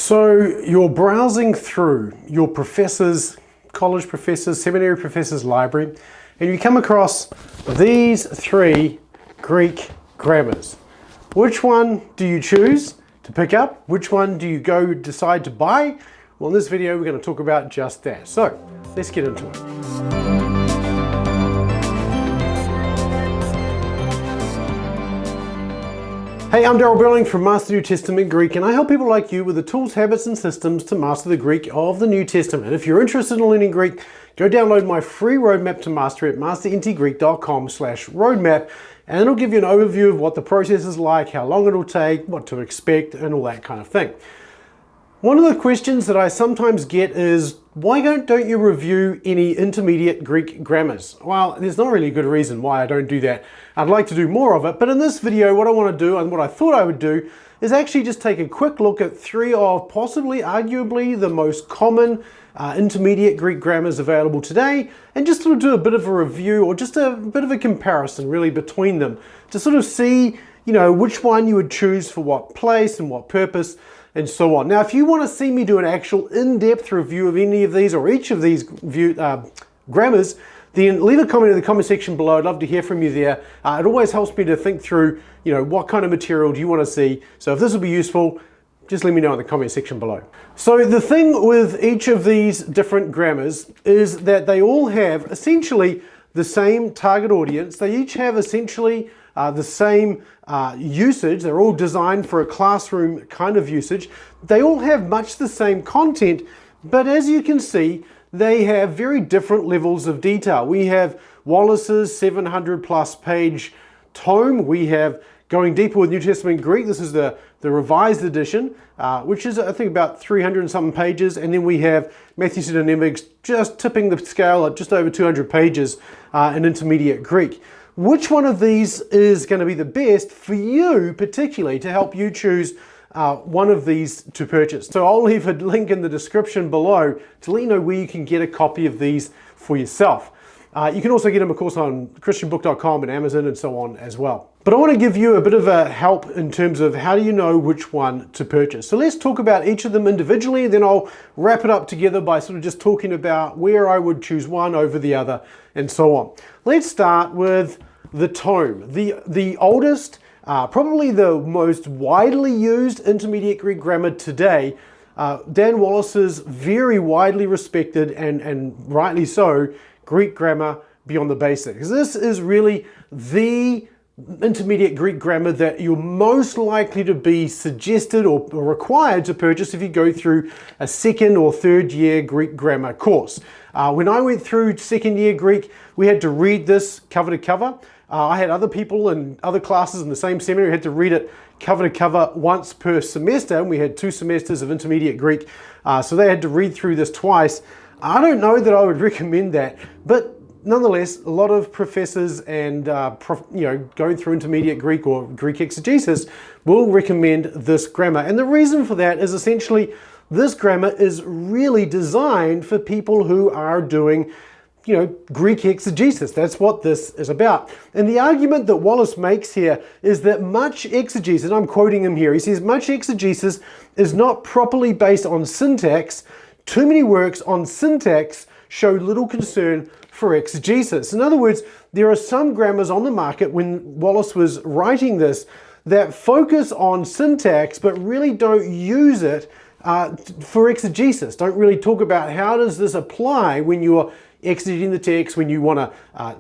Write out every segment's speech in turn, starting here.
So you're browsing through your professor's, college professor's, seminary professor's library, and you come across these three Greek grammars. Which one do you choose to pick up? Which one do you decide to buy? Well, in this video, we're going to talk about just that. So let's get into it. Hey, I'm Darryl Berling from Master New Testament Greek, and I help people like you with the tools, habits, and systems to master the Greek of the New Testament. If you're interested in learning Greek, go download my free roadmap to mastery at masterntgreek.com/roadmap, and it'll give you an overview of what the process is like, how long it'll take, what to expect, and all that kind of thing. One of the questions that I sometimes get is, why don't you review any intermediate Greek grammars? Well, there's not really a good reason why I don't do that. I'd like to do more of it, but in this video, what I want to do and what I thought I would do is actually just take a quick look at three of possibly, arguably, the most common intermediate Greek grammars available today, and just sort of do a bit of a review or just a bit of a comparison really between them to sort of see, which one you would choose for what place and what purpose, and so on. Now, if you want to see me do an actual in-depth review of any of these or each of these grammars, then leave a comment in the comment section below. I'd love to hear from you there. It always helps me to think through, what kind of material do you want to see. So if this will be useful, just let me know in the comment section below. So the thing with each of these different grammars is that they all have essentially the same target audience. They each have essentially the same usage. They're all designed for a classroom kind of usage. They all have much the same content, but as you can see, they have very different levels of detail. We have Wallace's 700 plus page tome. We have Going Deeper with New Testament Greek. This is the revised edition, which is I think about 300 and something pages. And then we have Mathewson and Emig just tipping the scale at just over 200 pages in intermediate Greek. Which one of these is going to be the best for you, particularly to help you choose one of these to purchase? So I'll leave a link in the description below to let you know where you can get a copy of these for yourself. You can also get them, of course, on christianbook.com and Amazon and so on as well. But I want to give you a bit of a help in terms of how do you know which one to purchase. So let's talk about each of them individually, and then I'll wrap it up together by sort of just talking about where I would choose one over the other and so on. Let's start with the tome. The oldest, probably the most widely used intermediate Greek grammar today, Dan Wallace's very widely respected and rightly so Greek grammar beyond the basics. This is really the intermediate Greek grammar that you're most likely to be suggested or required to purchase if you go through a second or third year Greek grammar course. When I went through second year Greek, we had to read this cover to cover. I had other people in other classes in the same seminary who had to read it cover to cover once per semester, and we had 2 semesters of intermediate Greek, so they had to read through this twice. I don't know that I would recommend that, but nonetheless, a lot of professors and going through intermediate Greek or Greek exegesis will recommend this grammar. And the reason for that is essentially this grammar is really designed for people who are doing Greek exegesis. That's what this is about. And the argument that Wallace makes here is that much exegesis, and I'm quoting him here, he says, much exegesis is not properly based on syntax. Too many works on syntax show little concern for exegesis. In other words, there are some grammars on the market when Wallace was writing this that focus on syntax but really don't use it for exegesis, don't really talk about how does this apply when you're exegeting the text, when you want to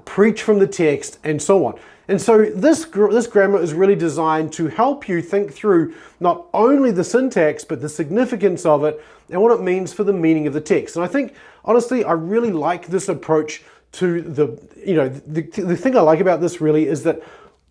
preach from the text, and so on. And so this grammar is really designed to help you think through not only the syntax, but the significance of it and what it means for the meaning of the text. And I think, honestly, I really like this approach to the thing I like about this really is that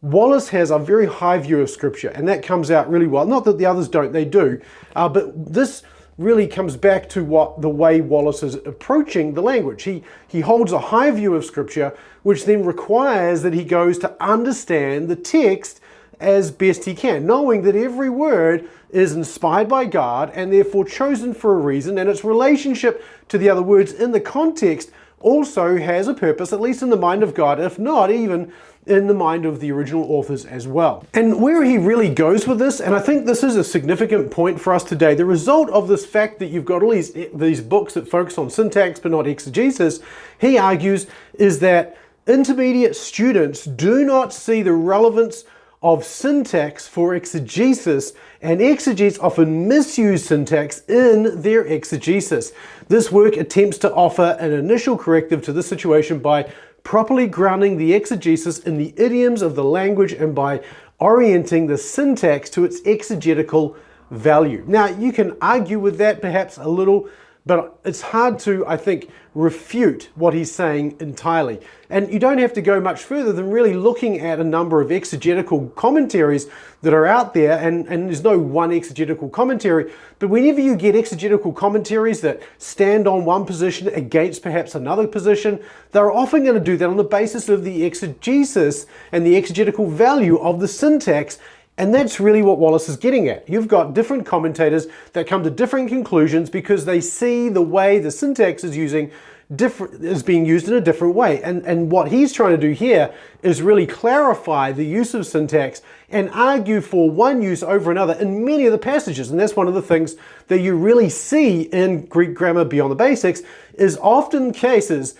Wallace has a very high view of Scripture, and that comes out really well. Not that the others don't, they do, but this really comes back to the way Wallace is approaching the language. He holds a high view of Scripture, which then requires that he goes to understand the text as best he can, knowing that every word is inspired by God and therefore chosen for a reason, and its relationship to the other words in the context also has a purpose, at least in the mind of God, if not even in the mind of the original authors as well. And where he really goes with this, and I think this is a significant point for us today, the result of this fact that you've got all these books that focus on syntax but not exegesis, he argues, is that intermediate students do not see the relevance of syntax for exegesis, and exegetes often misuse syntax in their exegesis. This work attempts to offer an initial corrective to this situation by properly grounding the exegesis in the idioms of the language and by orienting the syntax to its exegetical value. Now, you can argue with that perhaps a little, but it's hard to, I think, refute what he's saying entirely. And you don't have to go much further than really looking at a number of exegetical commentaries that are out there, and there's no one exegetical commentary, but whenever you get exegetical commentaries that stand on one position against perhaps another position, they're often going to do that on the basis of the exegesis and the exegetical value of the syntax. And that's really what Wallace is getting at. You've got different commentators that come to different conclusions because they see the way the syntax is being used in a different way. And what he's trying to do here is really clarify the use of syntax and argue for one use over another in many of the passages. And that's one of the things that you really see in Greek grammar beyond the basics, is often cases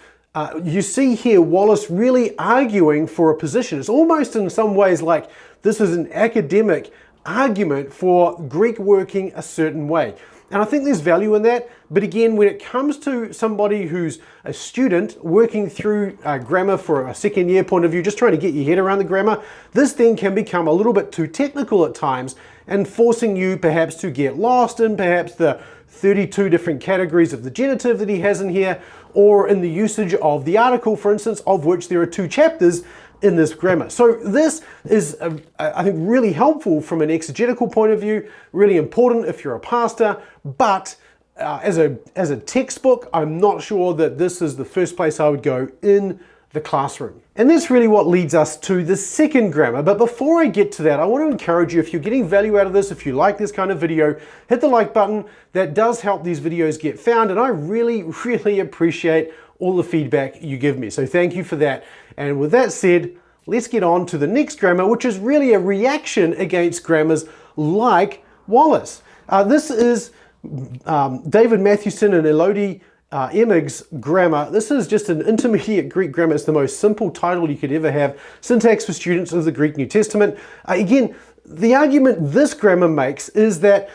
you see here Wallace really arguing for a position. It's almost in some ways like this is an academic argument for Greek working a certain way. And I think there's value in that. But again, when it comes to somebody who's a student working through grammar for a second year point of view, just trying to get your head around the grammar, this then can become a little bit too technical at times and forcing you perhaps to get lost in perhaps the 32 different categories of the genitive that he has in here, or in the usage of the article, for instance, of which there are 2 chapters in this grammar. So this is, I think, really helpful from an exegetical point of view, really important if you're a pastor, but as a textbook, I'm not sure that this is the first place I would go in the classroom. And that's really what leads us to the second grammar. But before I get to that, I want to encourage you, if you're getting value out of this, if you like this kind of video, hit the like button. That does help these videos get found, and I really, really appreciate all the feedback you give me. So thank you for that. And with that said, let's get on to the next grammar, which is really a reaction against grammars like Wallace. This is David Mathewson and Elodie Emig's grammar. This is just an intermediate Greek grammar. It's the most simple title you could ever have. Syntax for students of the Greek New Testament. Again, the argument this grammar makes is that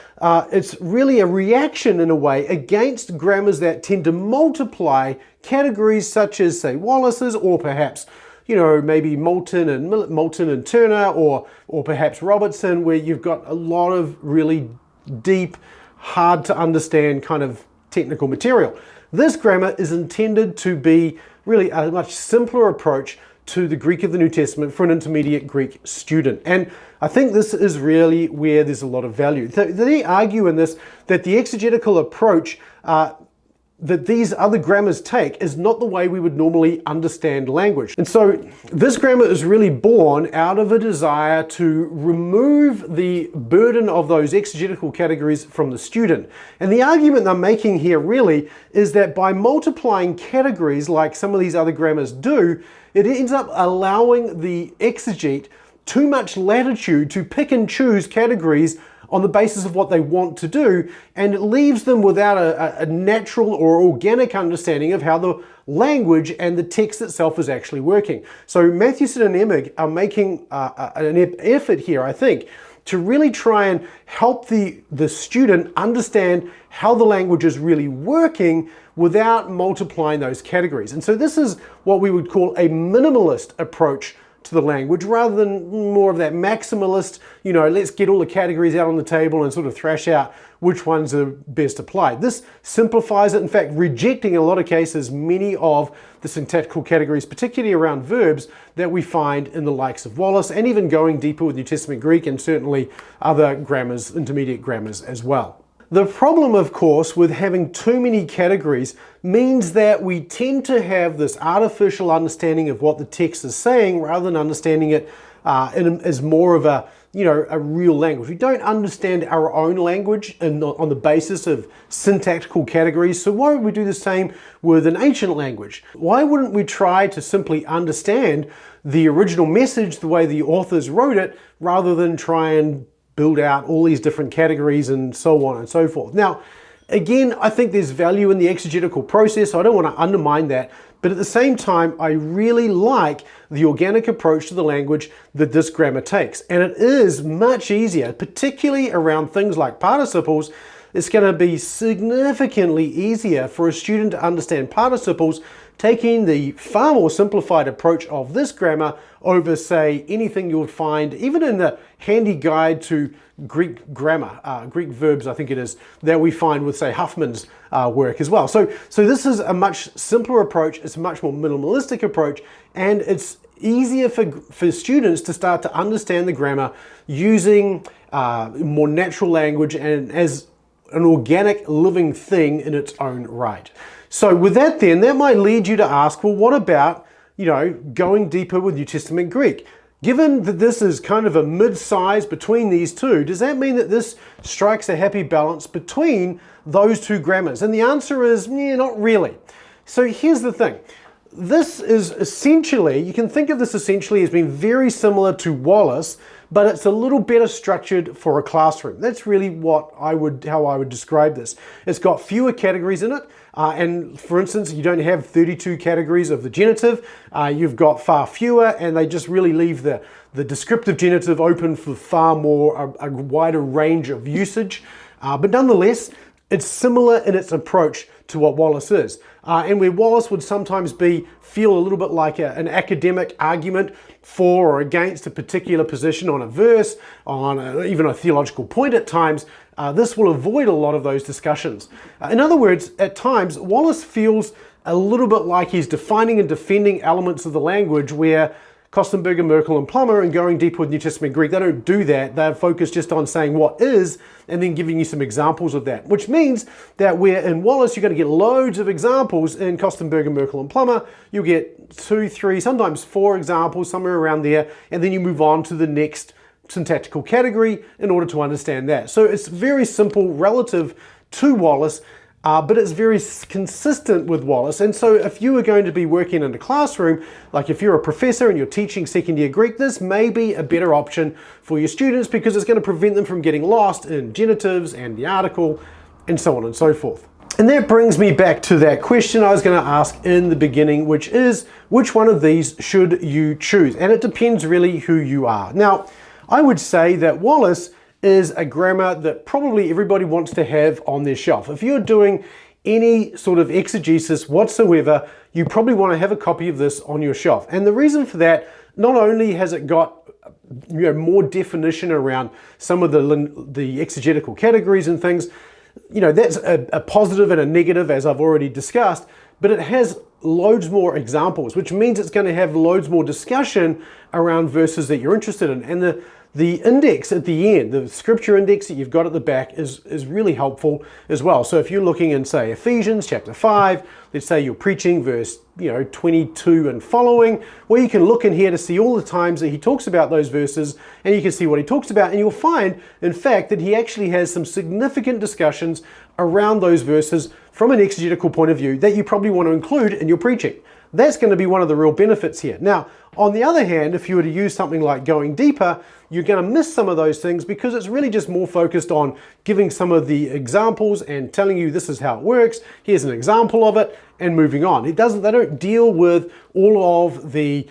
it's really a reaction in a way against grammars that tend to multiply categories such as, say, Wallace's, or perhaps, you know, maybe Moulton and Turner, or perhaps Robertson, where you've got a lot of really deep, hard to understand kind of technical material. This grammar is intended to be really a much simpler approach to the Greek of the New Testament for an intermediate Greek student. And I think this is really where there's a lot of value. They argue in this that the exegetical approach that these other grammars take is not the way we would normally understand language. And so this grammar is really born out of a desire to remove the burden of those exegetical categories from the student. And the argument they're making here really is that by multiplying categories like some of these other grammars do, it ends up allowing the exegete too much latitude to pick and choose categories on the basis of what they want to do, and it leaves them without a natural or organic understanding of how the language and the text itself is actually working. So Mathewson and Emig are making an effort here, I think, to really try and help the student understand how the language is really working without multiplying those categories. And so this is what we would call a minimalist approach to the language, rather than more of that maximalist, you know, let's get all the categories out on the table and sort of thrash out which ones are best applied. This simplifies it, in fact, rejecting in a lot of cases many of the syntactical categories, particularly around verbs, that we find in the likes of Wallace, and even going deeper with New Testament Greek and certainly other grammars, intermediate grammars as well. The problem, of course, with having too many categories means that we tend to have this artificial understanding of what the text is saying rather than understanding it as more of a a real language. We don't understand our own language on the basis of syntactical categories, so why would we do the same with an ancient language? Why wouldn't we try to simply understand the original message the way the authors wrote it, rather than try and build out all these different categories and so on and so forth? Now, again, I think there's value in the exegetical process, so I don't want to undermine that. But at the same time, I really like the organic approach to the language that this grammar takes. And it is much easier, particularly around things like participles. It's going to be significantly easier for a student to understand participles taking the far more simplified approach of this grammar over, say, anything you would find even in the handy guide to Greek grammar, Greek verbs, I think it is, that we find with, say, Huffman's work as well. So this is a much simpler approach, it's a much more minimalistic approach, and it's easier for students to start to understand the grammar using more natural language and as an organic living thing in its own right. So with that then, that might lead you to ask, well, what about, going deeper with New Testament Greek? Given that this is kind of a mid-size between these two, does that mean that this strikes a happy balance between those two grammars? And the answer is, yeah, not really. So here's the thing. This is essentially, you can think of this essentially as being very similar to Wallace, but it's a little better structured for a classroom. That's really how I would describe this. It's got fewer categories in it, and for instance, you don't have 32 categories of the genitive. You've got far fewer, and they just really leave the descriptive genitive open for far more, a wider range of usage. But nonetheless, it's similar in its approach to what Wallace is. And where Wallace would sometimes feel a little bit like an academic argument for or against a particular position on a verse, on even a theological point at times, this will avoid a lot of those discussions. In other words, at times, Wallace feels a little bit like he's defining and defending elements of the language, where Kostenberger, Merkel, and Plummer, and going deeper with New Testament Greek, they don't do that. They're focused just on saying what is, and then giving you some examples of that. Which means that where in Wallace you're going to get loads of examples, in Kostenberger, Merkel, and Plummer, you'll get 2, 3, sometimes 4 examples, somewhere around there, and then you move on to the next syntactical category in order to understand that. So it's very simple relative to Wallace, but it's very consistent with Wallace. And so if you are going to be working in a classroom, like if you're a professor and you're teaching second year Greek, this may be a better option for your students, because it's going to prevent them from getting lost in genitives and the article and so on and so forth. And that brings me back to that question I was going to ask in the beginning, which is, which one of these should you choose? And it depends really who you are. Now, I would say that Wallace is a grammar that probably everybody wants to have on their shelf. If you're doing any sort of exegesis whatsoever, you probably want to have a copy of this on your shelf. And the reason for that, not only has it got more definition around some of the exegetical categories and things, that's a positive and a negative, as I've already discussed, but it has loads more examples, which means it's going to have loads more discussion around verses that you're interested in. And the index at the end, the scripture index that you've got at the back, is really helpful as well. So if you're looking in, say, Ephesians chapter 5, let's say you're preaching verse 22 and following, well, you can look in here to see all the times that he talks about those verses, and you can see what he talks about, and you'll find, in fact, that he actually has some significant discussions around those verses from an exegetical point of view that you probably want to include in your preaching. That's going to be one of the real benefits here. Now, on the other hand, if you were to use something like going deeper, you're going to miss some of those things, because it's really just more focused on giving some of the examples and telling you this is how it works, here's an example of it, and moving on. They don't deal with all of the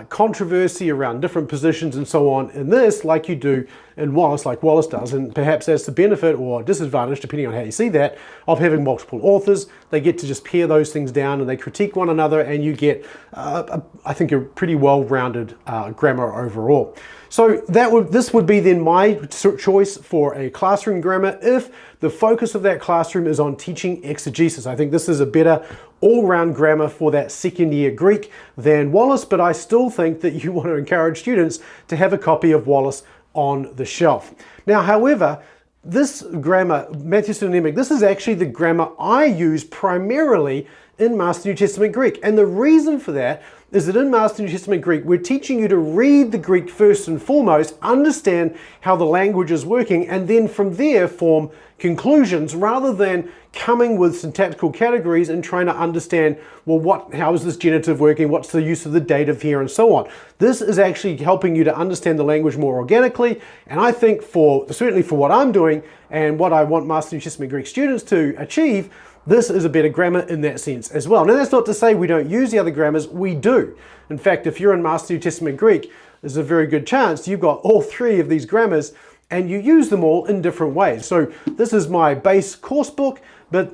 controversy around different positions and so on in this, like you do in Wallace, like Wallace does. And perhaps that's the benefit or disadvantage, depending on how you see that, of having multiple authors. They get to just pare those things down and they critique one another, and you get, I think, a pretty well-rounded grammar overall. So this would be then my choice for a classroom grammar if the focus of that classroom is on teaching exegesis. I think this is a better all-round grammar for that second year Greek than Wallace, but I still think that you want to encourage students to have a copy of Wallace on the shelf. Now, however, this grammar, Mathewson and Emig, this is actually the grammar I use primarily in Master New Testament Greek. And the reason for that is that in Master New Testament Greek, we're teaching you to read the Greek first and foremost, understand how the language is working, and then from there form conclusions rather than coming with syntactical categories and trying to understand, well, how is this genitive working? What's the use of the dative here, and so on. This is actually helping you to understand the language more organically, and I think certainly for what I'm doing and what I want Master New Testament Greek students to achieve, this is a better grammar in that sense as well. Now, that's not to say we don't use the other grammars. We do. In fact, if you're in Master New Testament Greek, there's a very good chance you've got all three of these grammars and you use them all in different ways. So this is my base course book, but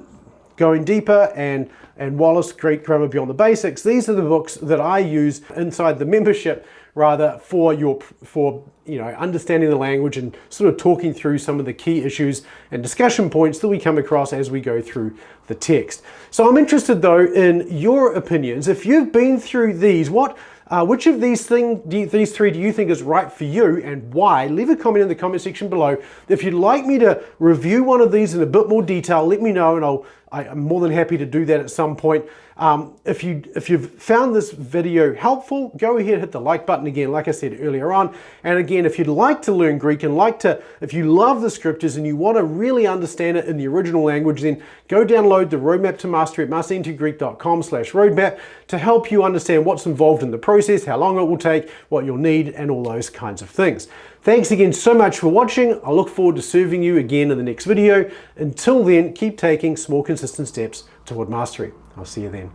going deeper and Wallace, Greek Grammar Beyond the Basics, these are the books that I use inside the membership rather for understanding the language and sort of talking through some of the key issues and discussion points that we come across as we go through the text. So I'm interested though in your opinions. If you've been through these, which of these three do you think is right for you and why? Leave a comment in the comment section below. If you'd like me to review one of these in a bit more detail, let me know and I'm more than happy to do that at some point. If you've found this video helpful, go ahead, hit the like button again, like I said earlier on. And again, if you'd like to learn Greek and if you love the scriptures and you want to really understand it in the original language, then go download the Roadmap to Mastery at masterintegreek.com/roadmap to help you understand what's involved in the process, how long it will take, what you'll need, and all those kinds of things. Thanks again so much for watching. I look forward to serving you again in the next video. Until then, keep taking small, consistent steps toward mastery. I'll see you then.